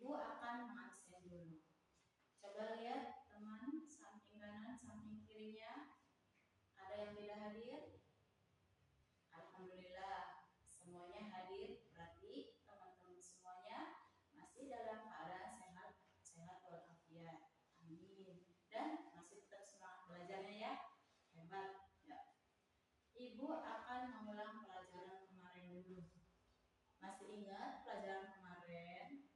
Ibu akan mengabsen dulu. Coba lihat teman, samping kanan, samping kirinya. Ada yang tidak hadir? Alhamdulillah, semuanya hadir. Berarti teman-teman semuanya masih dalam keadaan sehat walafiat. Amin. Dan masih tetap semangat belajarnya ya. Hebat. Ya. Ibu akan mengulang pelajaran kemarin dulu. Masih ingat pelajaran kemarin?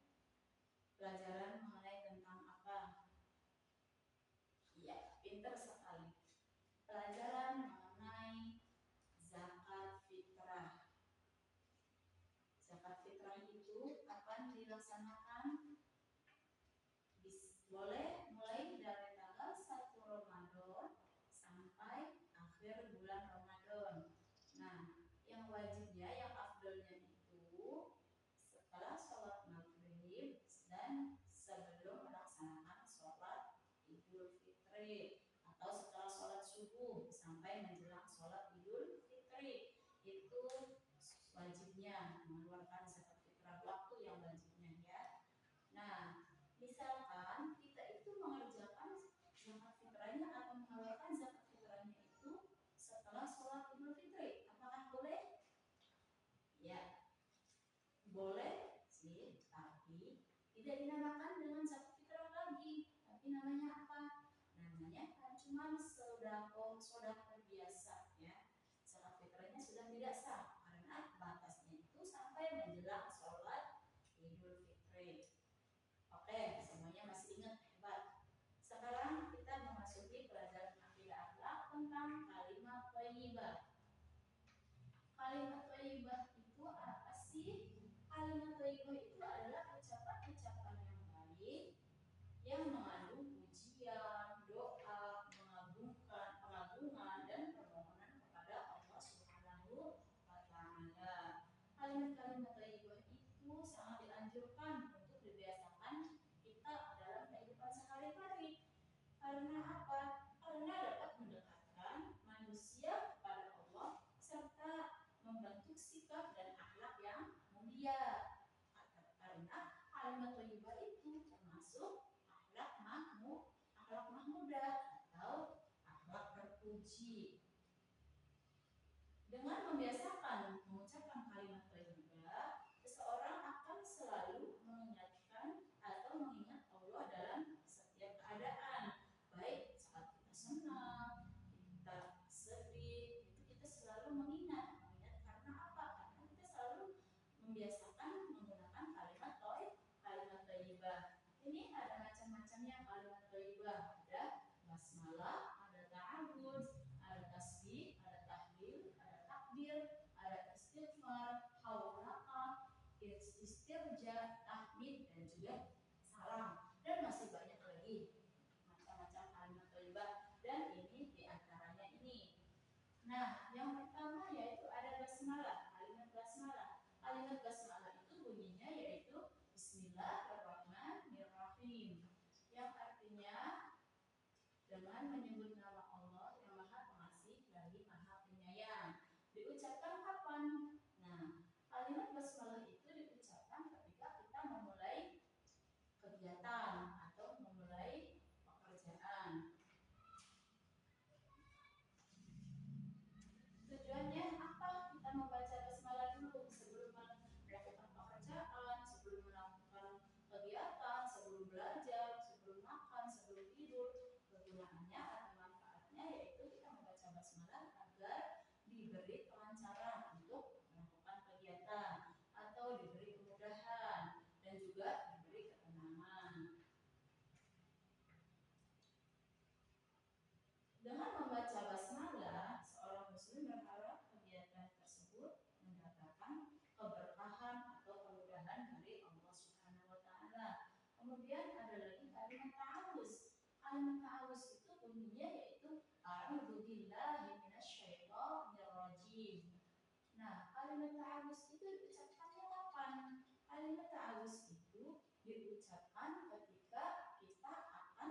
Pelajaran mengenai tentang apa? Iya, pintar sekali. Pelajaran mengenai zakat fitrah. Zakat fitrah itu kapan dilaksanakan? Boleh mulai dari tanggal 1 Ramadan sampai akhir bulan Ramadan. Nah, yang wajibnya, yang afdolnya itu setelah sholat maghrib dan sebelum melaksanakan sholat Idul Fitri, atau setelah sholat subuh sampai menjelang sholat Idul Fitri. Itu wajibnya mengeluarkan zakat fitrah, waktu yang wajibnya ya. Nah, misalkan kita itu mengerjakan zakat fitrahnya atau mengeluarkan zakat fitrahnya itu setelah sholat Idul Fitri, apakah boleh? Ya, boleh sih, tapi tidak dinamakan dengan zakat fitrah lagi. Tapi namanya apa? Namanya kan cuma sodako biasa ya. Zakat fitrahnya sudah tidak sah karena batasnya itu sampai menjelang sholat Idul Fitri. Oke, semuanya masih ingat, hebat. Sekarang kita memasuki pelajaran akidah akhlak tentang kalimat thayyibah. Kalimat thayyibah itu apa sih? Kalimat thayyibah itu adalah ucapan-ucapan yang baik yang mengandung pujian, doa, pengagungan dan permohonan kepada Allah Subhanahu wa taala. Kalimat-kalimat thayyibah itu sangat dianjurkan untuk dibiasakan kita dalam kehidupan sehari-hari. Karena apa? Karena dapat mendekatkan manusia kepada Allah serta membentuk sikap dan akhlak yang mulia. Karena kalimat thayyibah itu termasuk akhlak mahmudah atau akhlak terpuji. Dengan membiasakan mengucapkan kalimat thayyibah, seseorang akan selalu mengingatkan atau mengingat Allah dalam setiap keadaan, baik saat kita senang, kita sedih, itu kita selalu mengingat karena apa? Karena kita selalu membiasakan menggunakan kalimat thayyibah. Ini ada macam-macamnya kalimat thayyibah. Ada basmalah, ada ta'awudz, ada tasbih, ada tahlil, ada takbir, ada istighfar, haulaka, istirja, tahmid, dan juga salam. Dan masih banyak lagi macam-macam kalimat thayyibah, dan ini diantaranya ini. Nah, yang pertama yaitu ada basmalah, kalimat basmalah. Kalimat basmalah itu bunyinya yaitu Bismillahirrahmanirrahim, yang artinya dengan menyebut nama Allah yang Maha Pengasih lagi Maha Penyayang. Diucapkan kapan? Nah, kalimat basmalah itu diucapkan ketika kita memulai kegiatan atau memulai pekerjaan. Tujuannya apa? Kita membaca basmalah dulu sebelum melakukan pekerjaan, sebelum melakukan kegiatan, sebelum belajar, sebelum makan, sebelum tidur. Kegunaannya atau manfaatnya yaitu kita membaca basmalah agar diberi kelancaran untuk melakukan kegiatan atau diberi kemudahan dan juga diberi ketenangan. Dengan membaca basmalah, seorang muslim berharap kegiatan tersebut mendapatkan keberkahan atau kemudahan dari Allah Subhanahu wa taala. Kemudian ada lagi kalimat ta'awudz. Kalimat ta'awudz itu bunyinya yaitu a'udzubillahi minasyaitonir rajim. Nah, kalimat ta'awudz itu diucapkannya kapan? Kalimat ta'awudz itu diucapkan ketika kita akan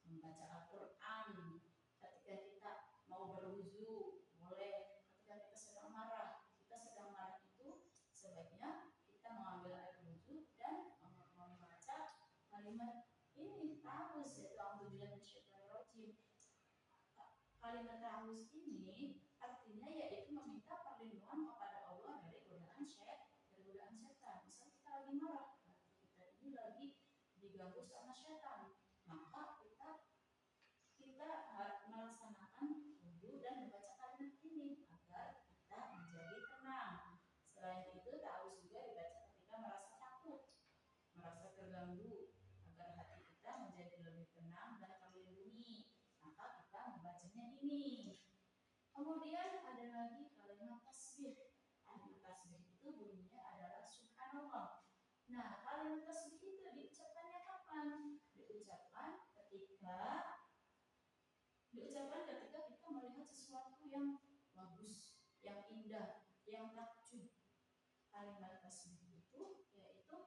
membaca Al-Qur'an. Ketika kita mau berwudu, boleh. Ketika kita sedang marah itu sebaiknya kita mengambil air wudu dan membaca Kalimat ta'awuz ini artinya yaitu meminta perlindungan kepada Allah dari godaan setan. Misal kita lagi marah, kita ini lagi diganggu sama setan, maka kita melaksanakan wudu dan membaca kalimat ini agar kita menjadi tenang. Selain itu, ta'awuz juga dibaca ketika merasa takut, merasa terganggu, agar hati kita menjadi lebih tenang dan terlindungi. Maka kita membacanya ini. Kemudian ada lagi kalimat tasbih. Kalimat tasbih itu bunyinya adalah subhanallah. Nah, kalimat tasbih itu diucapkannya kapan? Diucapkan ketika kita melihat sesuatu yang bagus, yang indah, yang takjub. Kalimat tasbih itu yaitu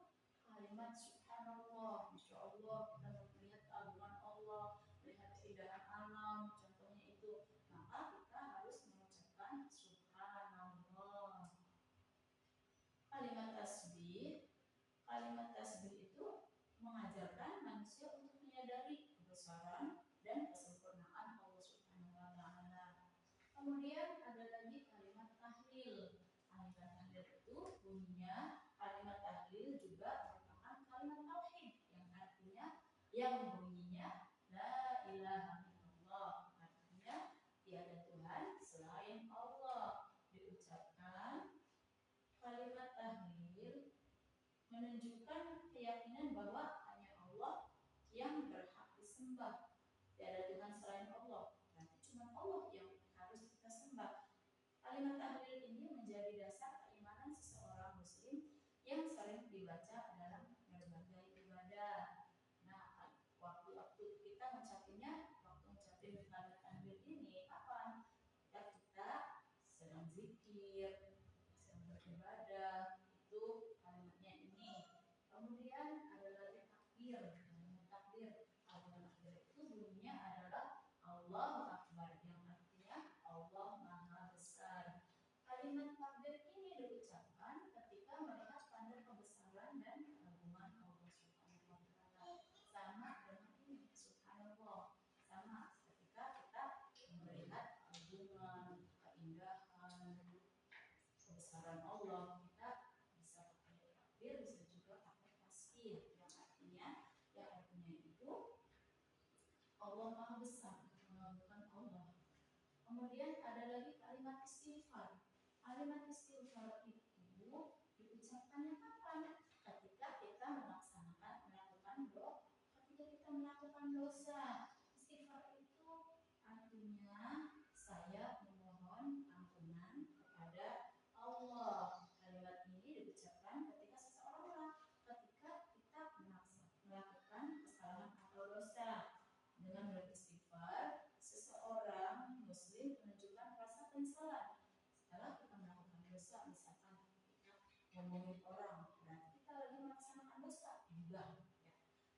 kalimat subhanallah, masya Allah, kita melihat keagungan Allah, melihat keindahan alam, contohnya itu, maka kita harus mengucapkan subhanallah. Kalimat tasbih itu mengajarkan manusia untuk menyadari kebesaran dan kesempurnaan Allah Subhanahu wa taala. Kemudian ada lagi kalimat tahlil. Kalimat tahlil itu bunyinya, kalimat tahlil juga merupakan kalimat tauhid yang bunyinya la ilaha illallah, artinya tiada Tuhan selain Allah. Diucapkan kalimat tahlil menunjukkan keyakinan bahwa hanya Allah yang berhak disembah, tiada Tuhan selain Allah. Berarti cuma Allah yang harus kita sembah. Kalimat tahlil ini menjadi dasar keimanan seseorang muslim yang sering dibaca dalam berbagai ibadah. Nah, waktu kita mengucapkan kalimat tahlil ini kapan? Ketika kita sedang zikir, sedang beribadah, itu kalimatnya ini. Kemudian ada lagi takbir. Kalimat takbir itu bunyinya adalah Allahu Akbar, yang artinya Allah Maha Besar. Kalimat takbir ini diucapkan ketika melihat tanda kebesaran dan keagungan Allah Subhanahu wa taala. Sama dengan ini, subhanallah. Sama ketika kita melihat keagungan, keindahan, kebesaran Allah, kita bisa pakai takbir, bisa juga pakai tasbih, yang artinya itu Allah Maha Besar, mengagungkan Allah. Kemudian ada lagi kalimat istighfar. Kalimat istighfar itu diucapkannya kapan? Ketika kita melakukan dosa. Istighfar itu artinya saya memohon ampunan kepada Allah. Kalimat ini diucapkan ketika kita melakukan kesalahan atau dosa. Dengan beristighfar, seseorang muslim menunjukkan rasa penyesalan setelah kita melakukan dosa. Misalkan kita ngomongin orang, berarti kita lagi melaksanakan dosa, enggak ya,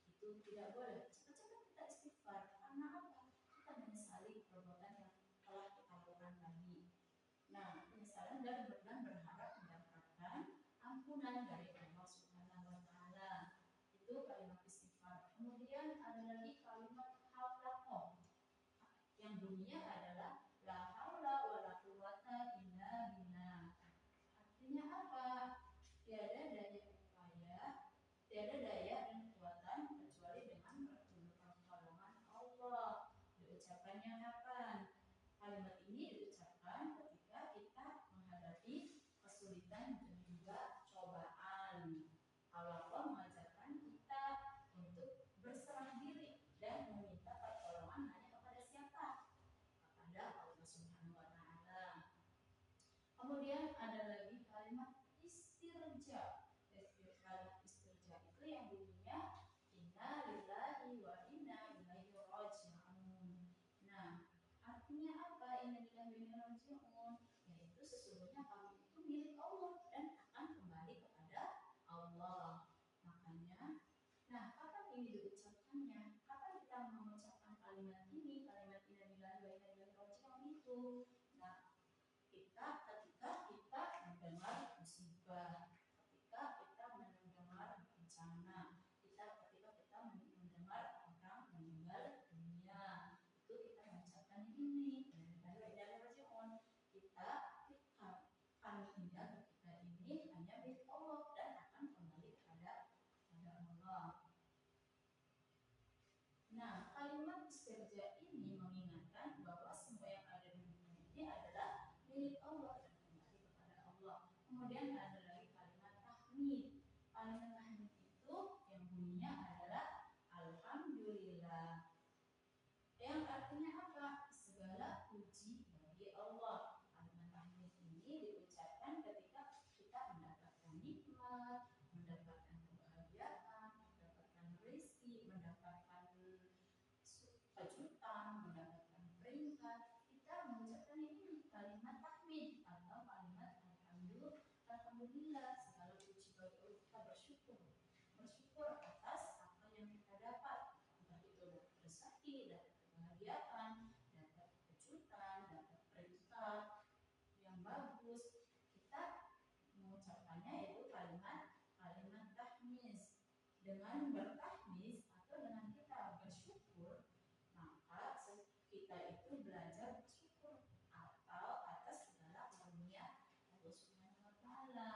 itu tidak boleh. Cepat-cepat kita istighfar. Karena apa? Kita menyesali perbuatan yang telah kita lakukan tadi. Nah, penyesalan dan berharap mendapatkan ampunan dari Allah Subhanahu wa taala. Itu kalimat istighfar. Kemudian ada lagi kalimat haulaqoh, yang bunyinya adalah la haula wala quwata illa billah. Artinya apa? Tiada daya dan kekuatan kecuali dengan pertolongan Allah. Diucapkannya kapan? Kalimat ini diucapkan ketika kita menghadapi kesulitan dan juga cobaan. alhamdulillah, segala puji bagi Allah, kita bersyukur. Bersyukur atas apa yang kita dapat. Entah itu dapat rezeki, dapat kebahagiaan, dapat kejutan, dapat peringkat yang bagus. Kita mengucapkannya itu kalimat tahmid. Dengan bertahmid atau dengan kita bersyukur, maka kita itu belajar bersyukur atau atas segala karunia Allah Subhanahu wa taala.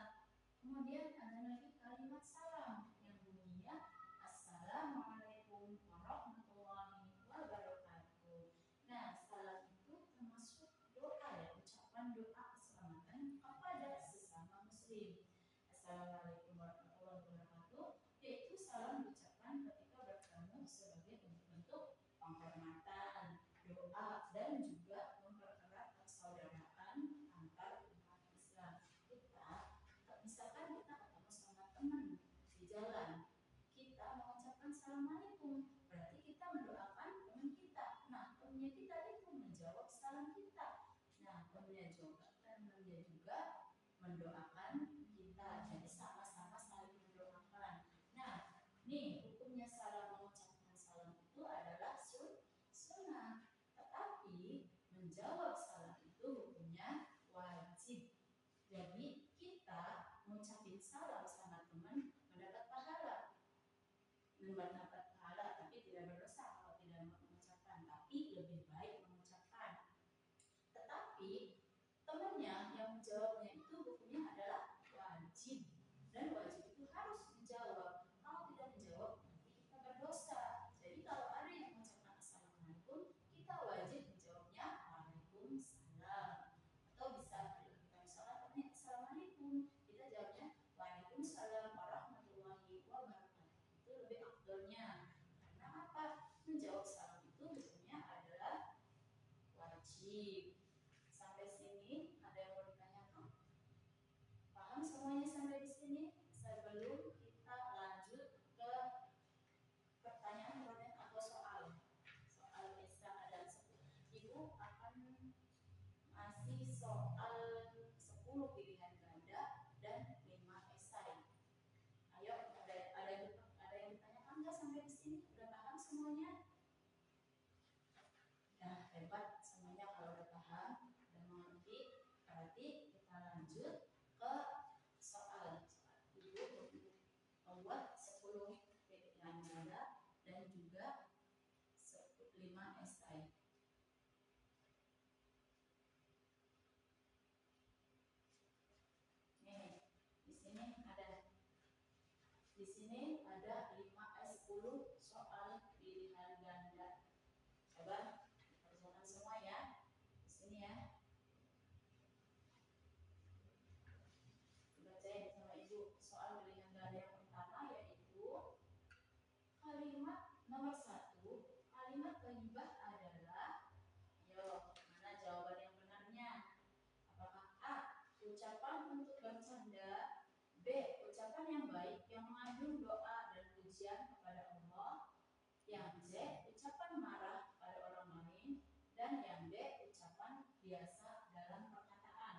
Kemudian ada lagi kalimat salam yang bunyinya Assalamualaikum warahmatullahi wabarakatuh. Nah, salam itu termasuk doa ya, ucapan doa keselamatan kepada sesama muslim. Assalamualaikum warahmatullahi wabarakatuh, yaitu salam diucapkan ketika bertemu sebagai bentuk penghormatan, doa, dan juga mempererat persaudaraan antar umat Islam. Misalkan kita ketemu sama teman di jalan, kita mengucapkan assalamualaikum, berarti kita mendoakan teman kita. Nah, temannya kita itu menjawab salam kita. Nah, temannya juga mendoakan kita. Jadi sama-sama saling mendoakan. Nah, nih hukumnya salam, mengucapkan salam itu adalah sunnah. Tetapi menjawab salam itu hukumnya wajib. Jadi kita mengucapkan salam sama teman mendapat pahala, tapi tidak berdosa kalau tidak mengucapkan. Tapi lebih baik mengucapkan. Tetapi temannya yang menjawabnya itu hukumnya adalah wajib, dan wajib itu harus dijawab. Kalau tidak dijawab nanti kita berdosa. Jadi kalau ada yang mengucapkan assalamualaikum, kita wajib menjawabnya waalaikumsalam. Atau bisa kita misalkan temannya assalamualaikum, kita jawabnya waalaikumsalam warahmatullahi wabarakatuh. Itu lebih afdolnya. Karena apa? Menjawab salam itu hukumnya adalah wajib. Sampai sini ada yang mau ditanyakan? Paham semuanya sampai di sini? Sebelum kita lanjut ke pertanyaan atau soal Isra dan 10. Ibu akan masih soal 10 pilihan ganda dan 5 esai. Ayo, ada yang ditanyakan nggak sampai di sini? Udah paham semuanya? Nah, hebat semuanya kalau udah paham dan mengerti. Berarti kita lanjut ke soal. Ibu membuat 10 pilihan ganda dan juga 5 esai. Nih, di sini ada 5 10 soal pilihan ganda. Coba kerjakan semua ya. Di sini ya. Bacain sama ibu soal pilihan ganda yang pertama, yaitu kalimat nomor 1. Kalimat thayyibah adalah, yo, mana jawaban yang benarnya? Apakah A, ucapan untuk bercanda, B, ucapan yang baik yang mengandung doa dan pujian kepada Allah, yang C, ucapan marah pada orang lain, dan yang D, ucapan biasa dalam perkataan.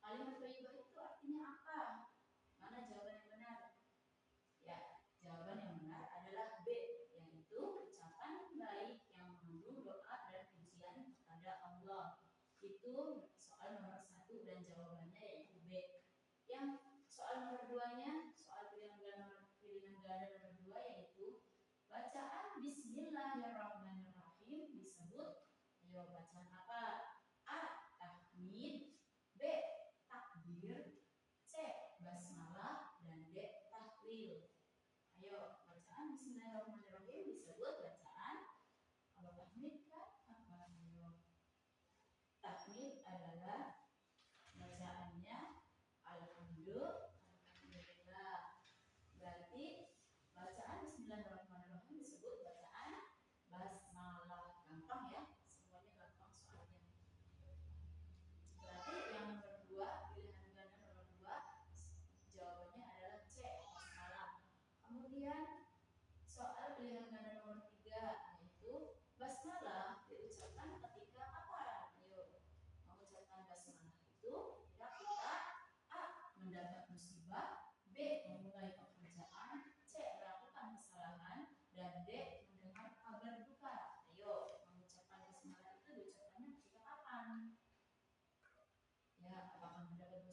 Kalimat thayyibah itu artinya apa? Mana jawaban yang benar? Ya, jawaban yang benar adalah B, yaitu ucapan baik yang mengandung doa dan pujian kepada Allah. Itu soal nomor 1 dan jawabannya yaitu B. Yang soal nomor 2-nya, soal pilihan ganda nomor 2, yaitu bacaan Bismillahirrahmanirrahim disebut, ayo bacaan apa? A, tahmid, B, takbir, C, basmalah, dan D, tahlil. Ayo, bacaan Bismillahirrahmanirrahim disebut bacaan apa? Tahmid kan? Apa? Ayo. Tahmid adalah bacaannya Alhamdulillah. Berarti bacaan Bismillahirrahmanirrahim disebut bacaan basmalah. Gampang ya? Semuanya gampang soal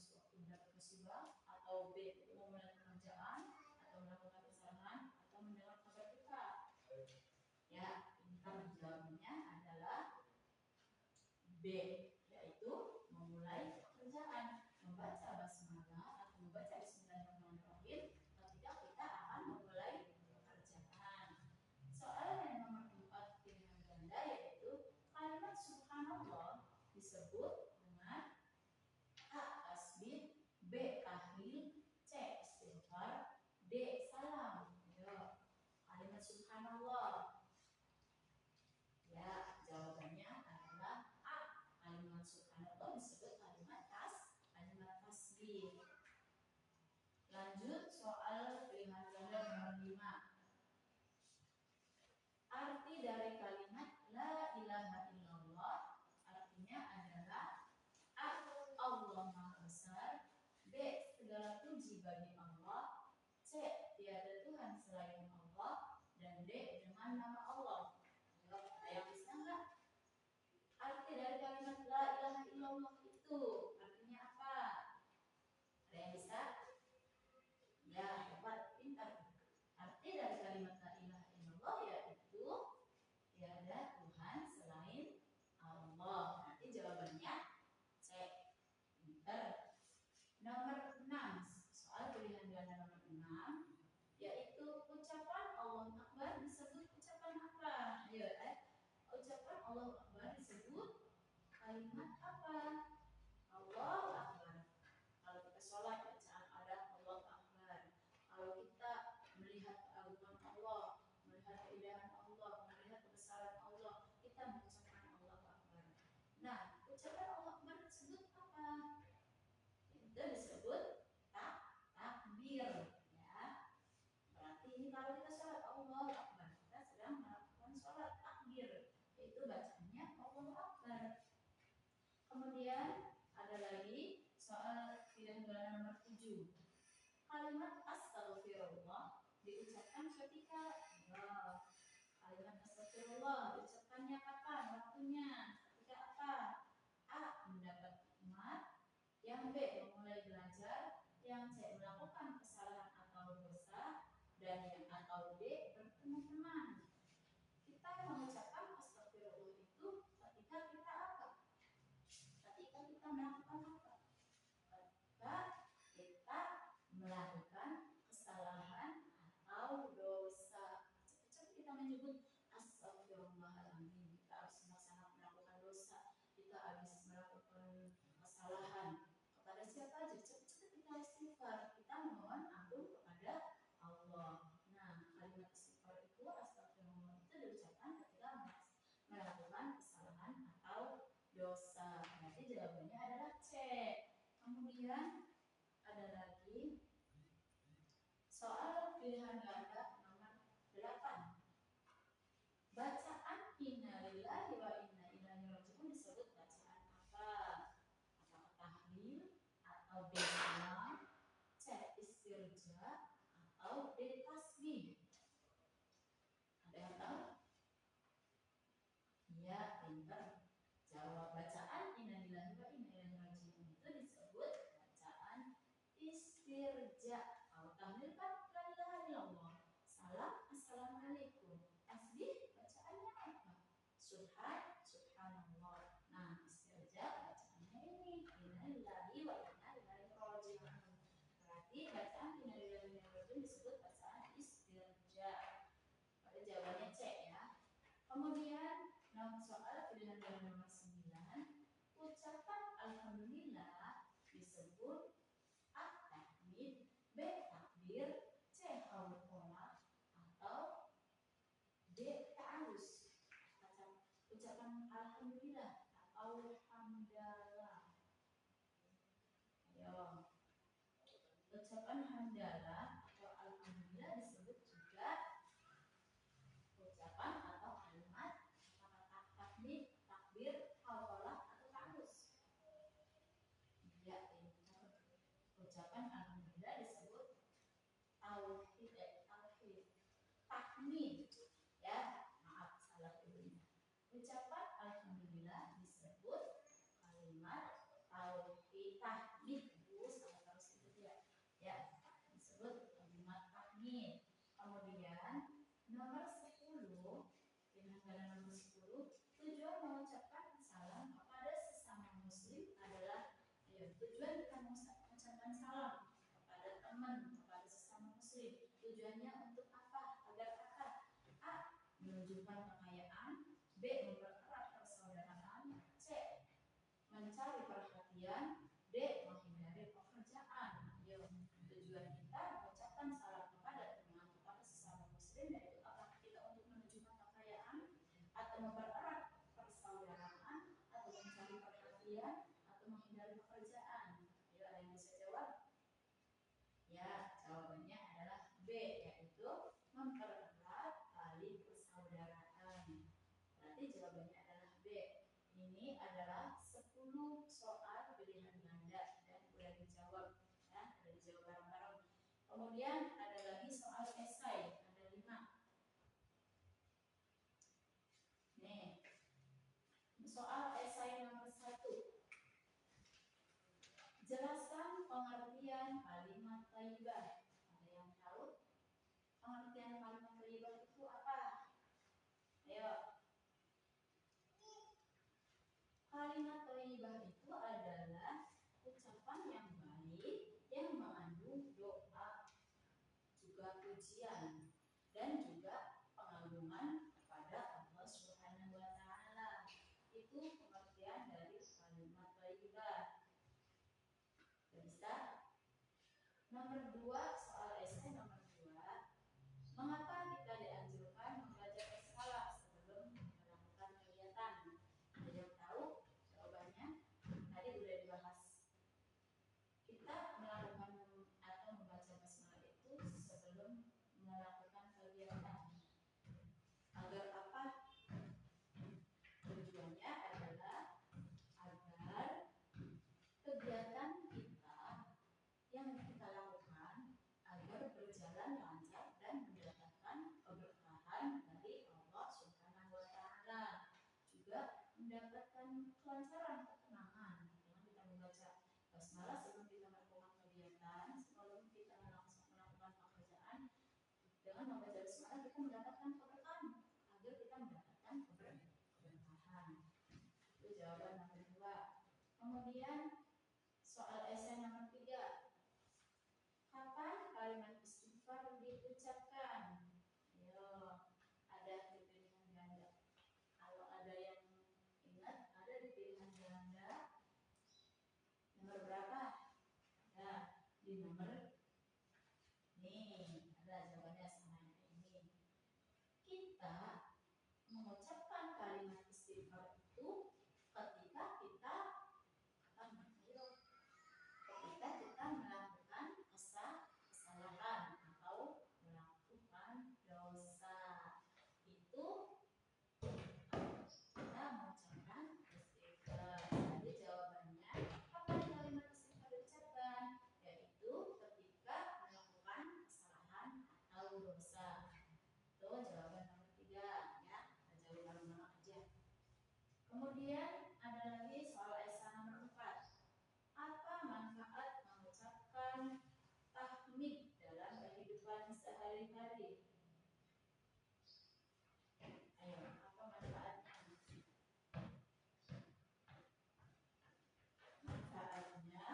sewaktu mendapat musibah, atau B untuk memulai pekerjaan, atau melakukan kesalahan, atau mendengar kabar duka? Ya, pintar, jawabannya adalah B, yaitu memulai pekerjaan, membaca basmalah atau membaca Bismillahirrahmanirrahim ketika kita akan memulai pekerjaan. Soalan yang nomor 4 pilihan ganda yaitu kalimat subhanallah disebut dengan A. Tasbih, B. Tahlil, C. Istighfar, D. Salam. Ayo, kalimat subhanallah. Ya, jawabannya adalah A. Kalimat subhanallah disebut kalimat tasbih. Lanjut soal pilihan ganda nomor 5. Arti dari kalimat la ilaha illallah artinya adalah A. Allah Maha Besar, B. Segala puji bagi Allah, C. Tiada Tuhan selain Allah, dan D. Dengan nama Allah. Ada yang bisa nggak? Arti dari kalimat la ilaha illallah itu artinya apa? Ada yang bisa? Ya, hebat, pintar. Arti dari kalimat la ilaha illallah yaitu tiada Tuhan selain Allah. Nanti jawabannya C. Pintar. Nomor 6, soal pilihan ganda nomor 6 yaitu ucapan Allah Akbar disebut ucapan apa? Ayo, ucapan Allah Akbar disebut kalimat apa? Allah Akbar. Kalau kita sholat bacaan ada Allah Akbar. Kalau kita melihat keagungan Allah, melihat keindahan Allah, melihat kebesaran Allah, kita mengucapkan Allah Akbar. Nah, ucapan Allah Akbar disebut apa? Itu disebut takbir. Ya, berarti kalau kita sholat Allah Akbar, kita sedang melakukan sholat takbir, yaitu bacanya Allah Akbar. Kemudian ada lagi soal pilihan ganda nomor 7. Kalimat astagfirullah diucapkan ketika kalimat astagfirullah diucapkannya kapan? Waktunya ketika apa? A. Mendapat nikmat, yang B. Memulai belajar, yang C. Melakukan kesalahan atau dosa, dan yang atau D. Bertemu teman. Kita mengucapkan astagfirullah itu ketika kita apa? Ketika kita melakukan apa? Ketika kita melakukan kesalahan atau dosa. Cepat-cepat kita menyebut astagfirullahaladzim. Kita habis melakukan dosa, kita habis melakukan kesalahan. Kepada siapa aja? Cepat-cepat kita istighfar. Kita memohon ampun kepada Allah. Nah, kalimat istighfar itu astagfirullah itu diucapkan ketika melakukan kesalahan atau dosa. Nanti jawabannya adalah C. Kemudian ada lagi soal pilihan ganda nomor 8. Bacaan inna lillahi wa inna ilaihi raji'un disebut bacaan apa? Apakah tahlil atau D. Salam, C. Istirja, atau D. Tasbih? Ada yang tahu? Ya, pintar. Jawab, bacaan inna lillahi wa inna ilaihi raji'un itu disebut bacaan istirja. Kalau tahlil kan la ilaha illallah, salam assalamualaikum, tasbih bacaannya apa? Subhan, subhanallah. Nah, istirja bacaannya ini inna lillahi wa inna ilaihi raji'un. Berarti bacaan inna lillahi wa inna ilaihi raji'un disebut bacaan istirja. Pada jawabannya C ya. Kemudian soal pilihan ganda nomor 9, ucapan alhamdulillah disebut A. Tahmid, B. Takbir, C. Hauqolah, atau D. Ta'arus. Ucapan alhamdulillah atau hamdalah. Ayo. Ucapan hamdalah atau alhamdulillah disebut juga ucapan atau kalimat tahmid, takbir, hauqolah, atau ta'arus. Ya, ucapan alhamdulillah disebut tauhid, tahmid. Ya, maaf salah dulunya. Ucapan alhamdulillah disebut kalimat tauhid, tahmid, muslim. Tujuannya untuk apa? Agar apa? A. Menunjukkan kekayaan, B. mempererat persaudaraan, C. mencari perhatian, D. menghindari pekerjaan. Ayo, tujuan kita mengucapkan salam kepada teman kepada sesama muslim yaitu apa? Kita untuk menunjukkan kekayaan atau mempererat persaudaraan atau mencari perhatian atau menghindari pekerjaan. Ayo, ada yang bisa jawab? Ya, jawabannya adalah B, yaitu mempererat tali persaudaraan. Berarti jawabannya adalah B. Ini adalah 10 soal pilihan ganda dan sudah dijawab, ya, sudah dijawab bareng-bareng. Kemudian ada lagi soal esai, ada 5. Nih, soal esai nomor 1. Jelaskan pengertian kalimat thayyibah. Ada yang tahu pengertian kalimat thayyibah itu apa? Ayo. Kalimat thayyibah itu adalah ucapan yang baik yang mengandung doa, juga pujian dan juga pengagungan kepada Allah Subhanahu wa taala. Itu pengertian dari kalimat thayyibah. Bisa? Nomor 2, soal esai nomor 2. Mengapa kita dianjurkan membaca risalah sebelum melakukan kegiatan? Ada yang tahu jawabannya? Tadi sudah dibahas. Kita melakukan atau membaca basmalah itu sebelum melakukan kegiatan. Agar apa? Tujuannya adalah agar kegiatan kita yang kita lakukan agar berjalan lancar dan mendapatkan keberkahan dari Allah Subhanahu wa taala. Juga mendapatkan kelancaran, ketenangan dengan kita membaca basmalah sebelum kita melakukan kegiatan, sebelum kita melakukan pekerjaan. Dengan membaca basmalah kita mendapatkan keberkahan, agar kita mendapatkan keberkahan. Itu jawaban nomor 2. Kemudian soal esai nomor 3. Kapan kalimat istighfar diucapkan? Ayo, ada di pilihan ganda. Kalau ada yang ingat, ada di pilihan ganda. Nomor berapa? Ada di nomor nih, ada jawabannya sama ini. Kita mengucapkan kalimat istighfar itu ketika kita melakukan kesalahan atau melakukan dosa. Itu kita mengucapkan istighfar. Jadi jawabannya kapan kalimat istighfar diucapkan? Yaitu ketika melakukan kesalahan atau dosa. Itu jawaban nomor 3, ya. Kita jawab bareng-bareng aja. Kemudian ada lagi soal esai nomor 4. Apa manfaat mengucapkan tahmid dalam kehidupan sehari-hari? Ayo, apa manfaatnya? Manfaatnya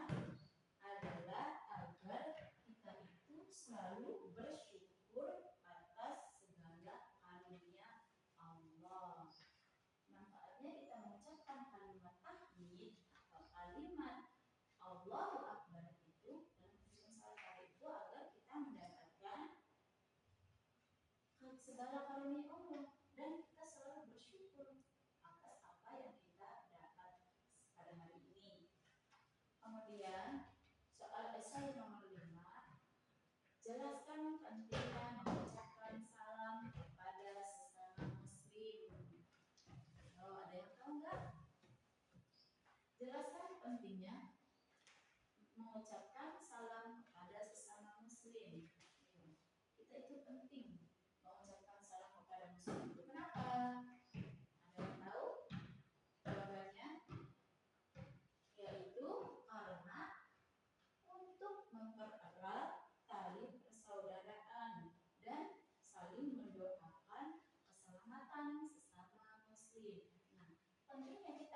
adalah agar kita itu selalu bersyukur atas segala karunia Allah. Manfaatnya kita mengucapkan kalimat tahmid atau kalimat Allahu Akbar itu dalam kehidupan sehari-hari itu agar kita mendapatkan segala karunia Allah dan kita selalu bersyukur atas apa yang kita dapat pada hari ini. Kemudian soal esai nomor 5. Jelaskan pentingnya mengucapkan salam kepada sesama muslim. Oh, ada yang tahu nggak? Jelaskan pentingnya mengucapkan salam kepada sesama muslim. Kita itu penting mengucapkan salam kepada muslim. Itu kenapa? Ada yang tahu jawabannya? Yaitu karena untuk mempererat tali persaudaraan dan saling mendoakan keselamatan sesama muslim. Nah, pentingnya kita